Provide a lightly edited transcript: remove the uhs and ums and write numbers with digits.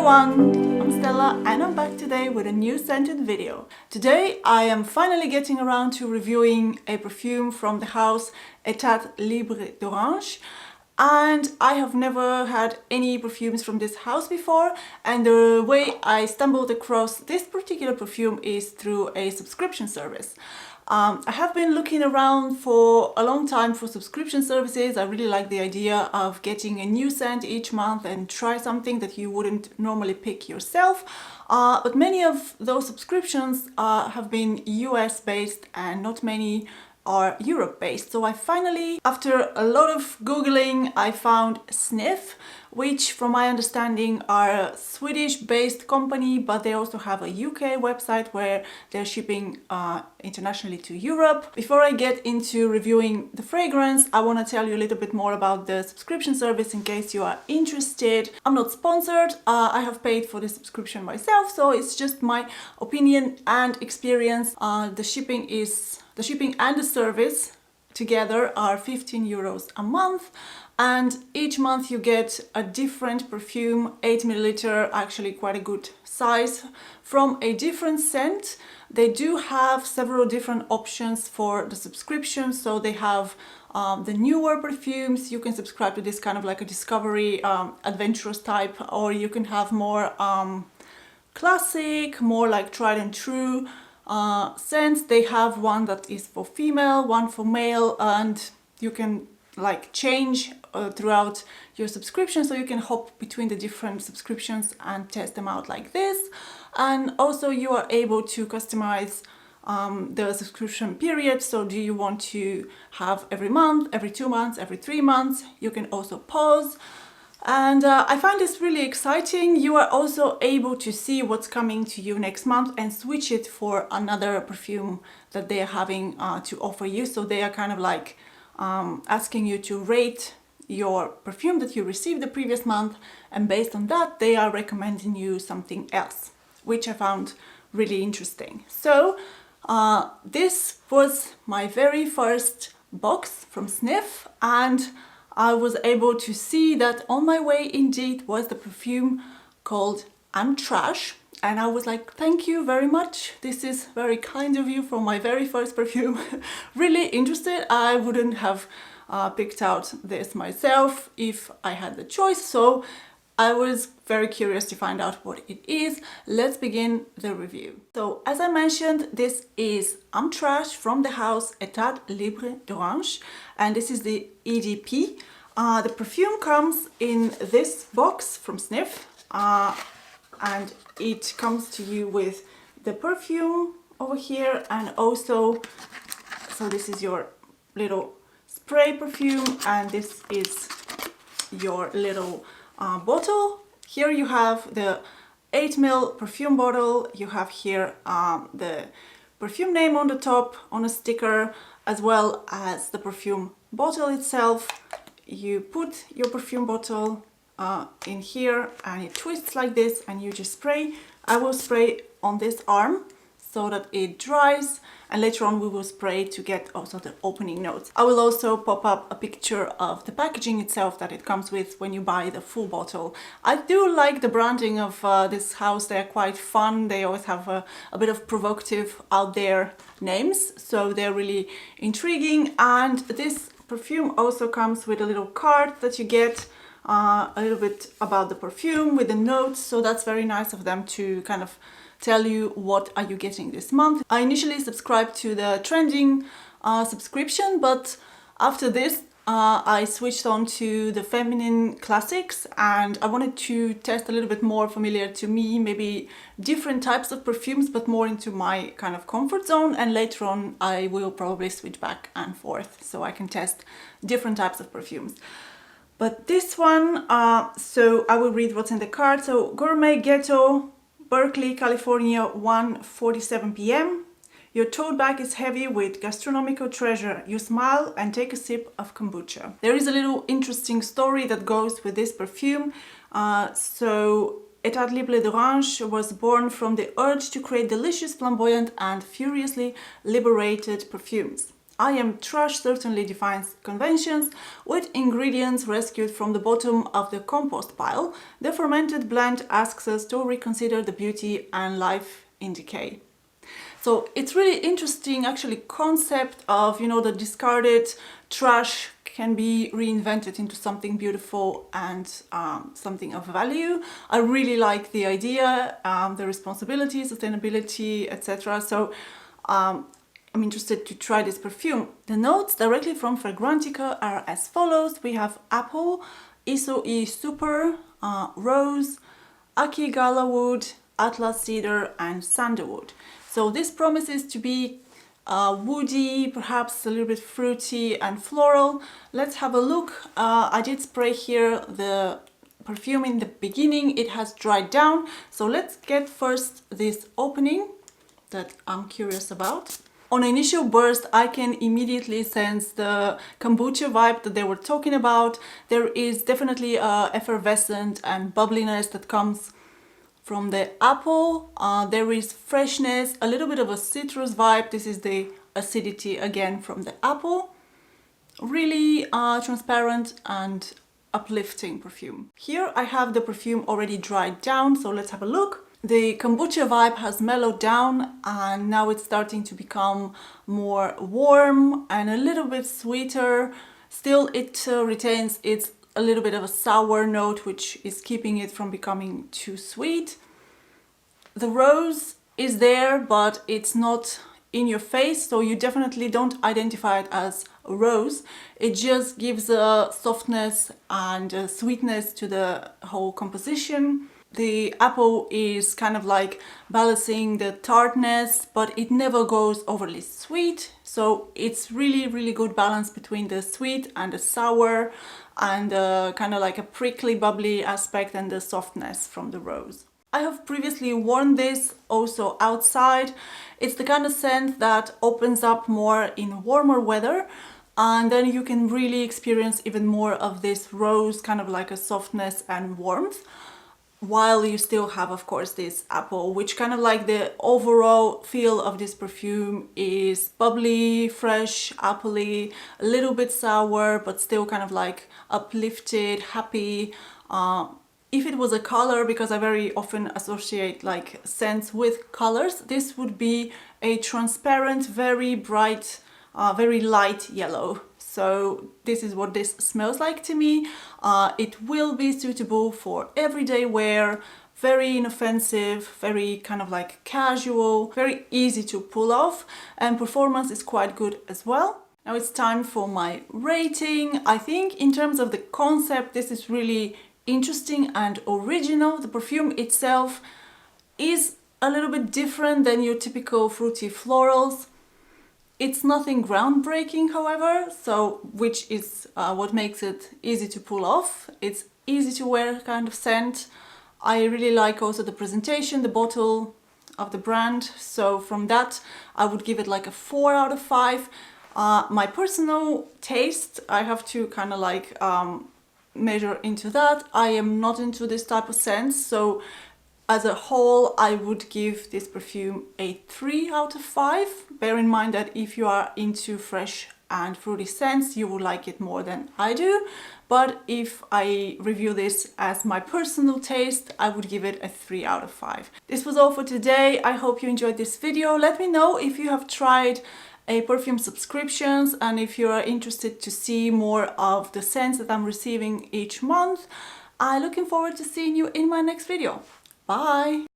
everyone, I'm Stella and I'm back today with a new scented video. Today I am finally getting around to reviewing a perfume from the house Etat Libre d'Orange, and I have never had any perfumes from this house before, and the way I stumbled across this particular perfume is through a subscription service. I have been looking around for a long time for subscription services. I really like the idea of getting a new scent each month and try something that you wouldn't normally pick yourself. But many of those subscriptions have been US based and not many are Europe based. So I finally, after a lot of Googling, I found Sniph, which from my understanding are a Swedish based company, but they also have a UK website where they're shipping internationally to Europe. Before I get into reviewing the fragrance, I want to tell you a little bit more about the subscription service in case you are interested. I'm not sponsored, I have paid for the subscription myself, so it's just my opinion and experience. The shipping and the service together are 15 euros a month, and each month you get a different perfume, 8 milliliter, actually quite a good size, from a different scent. They do have several different options for the subscription, so they have the newer perfumes. You can subscribe to this kind of like a discovery, adventurous type, or you can have more classic, more like tried and true scents. They have one that is for female, one for male, and you can like change throughout your subscription, so you can hop between the different subscriptions and test them out like this. And also you are able to customize the subscription period. So do you want to have every month, every 2 months, every 3 months? You can also pause. And I find this really exciting. You are also able to see what's coming to you next month and switch it for another perfume that they are having to offer you. So they are kind of like asking you to rate your perfume that you received the previous month, and based on that they are recommending you something else, which I found really interesting. So this was my very first box from Sniph, and I was able to see that on my way indeed was the perfume called I'm Trash, and I was like, thank you very much, this is very kind of you for my very first perfume. Really interested. I wouldn't have picked out this myself if I had the choice, so I was very curious to find out what it is. Let's begin the review. So as I mentioned, this is I'm Trash from the house Etat Libre d'Orange, and this is the EDP. The perfume comes in this box from Sniph, and it comes to you with the perfume over here, and also, so this is your little spray perfume, and this is your little bottle. Here you have the 8 ml perfume bottle. You have here the perfume name on the top on a sticker, as well as the perfume bottle itself. You put your perfume bottle in here and it twists like this, and you just spray. I will spray on this arm so that it dries, and later on we will spray to get also the opening notes. I will also pop up a picture of the packaging itself that it comes with when you buy the full bottle. I do like the branding of this house. They're quite fun. They always have a bit of provocative out there names, so they're really intriguing. And this perfume also comes with a little card that you get, a little bit about the perfume with the notes, so that's very nice of them to kind of tell you what are you getting this month. I initially subscribed to the trending subscription, but after this I switched on to the feminine classics, and I wanted to test a little bit more familiar to me, maybe different types of perfumes, but more into my kind of comfort zone. And later on I will probably switch back and forth so I can test different types of perfumes. But this one, so I will read what's in the card. So Gourmet Ghetto, Berkeley, California, 1:47 p.m. Your tote bag is heavy with gastronomical treasure. You smile and take a sip of kombucha. There is a little interesting story that goes with this perfume. So Etat Libre d'Orange was born from the urge to create delicious, flamboyant and furiously liberated perfumes. I Am Trash certainly defines conventions. With ingredients rescued from the bottom of the compost pile, the fermented blend asks us to reconsider the beauty and life in decay. So it's really interesting actually concept of, you know, the discarded trash can be reinvented into something beautiful and something of value. I really like the idea, the responsibility, sustainability, etc. So I'm interested to try this perfume. The notes directly from Fragrantica are as follows. We have apple, Isoi Super, rose, Aki Gala wood, Atlas cedar and sandalwood. So this promises to be woody, perhaps a little bit fruity and floral. Let's have a look. I did spray here the perfume in the beginning. It has dried down. So let's get first this opening that I'm curious about. On initial burst, I can immediately sense the kombucha vibe that they were talking about. There is definitely a effervescent and bubbliness that comes from the apple. There is freshness, a little bit of a citrus vibe. This is the acidity again from the apple. Really transparent and uplifting perfume. Here I have the perfume already dried down, so let's have a look. The kombucha vibe has mellowed down and now it's starting to become more warm and a little bit sweeter. Still it retains its a little bit of a sour note, which is keeping it from becoming too sweet. The rose is there, but it's not in your face, so you definitely don't identify it as a rose. It just gives a softness and a sweetness to the whole composition. The apple is kind of like balancing the tartness, but it never goes overly sweet. So it's really good balance between the sweet and the sour and kind of like a prickly, bubbly aspect and the softness from the rose. I have previously worn this also outside. It's the kind of scent that opens up more in warmer weather, and then you can really experience even more of this rose, kind of like a softness and warmth, while you still have, of course, this apple, which kind of like the overall feel of this perfume is bubbly, fresh, appley, a little bit sour, but still kind of like uplifted, happy. If it was a color, because I very often associate like scents with colors, this would be a transparent, very bright, very light yellow. So this is what this smells like to me. It will be suitable for everyday wear, very inoffensive, very kind of like casual, very easy to pull off, and performance is quite good as well. Now it's time for my rating. I think in terms of the concept, this is really interesting and original. The perfume itself is a little bit different than your typical fruity florals. It's nothing groundbreaking, however, so which is what makes it easy to pull off. It's easy to wear kind of scent. I really like also the presentation, the bottle of the brand. So from that, I would give it like a 4 out of 5. My personal taste, I have to kind of like measure into that. I am not into this type of scents, so as a whole, I would give this perfume a 3 out of 5. Bear in mind that if you are into fresh and fruity scents, you will like it more than I do. But if I review this as my personal taste, I would give it a 3 out of 5. This was all for today. I hope you enjoyed this video. Let me know if you have tried a perfume subscriptions and if you are interested to see more of the scents that I'm receiving each month. I'm looking forward to seeing you in my next video. Bye!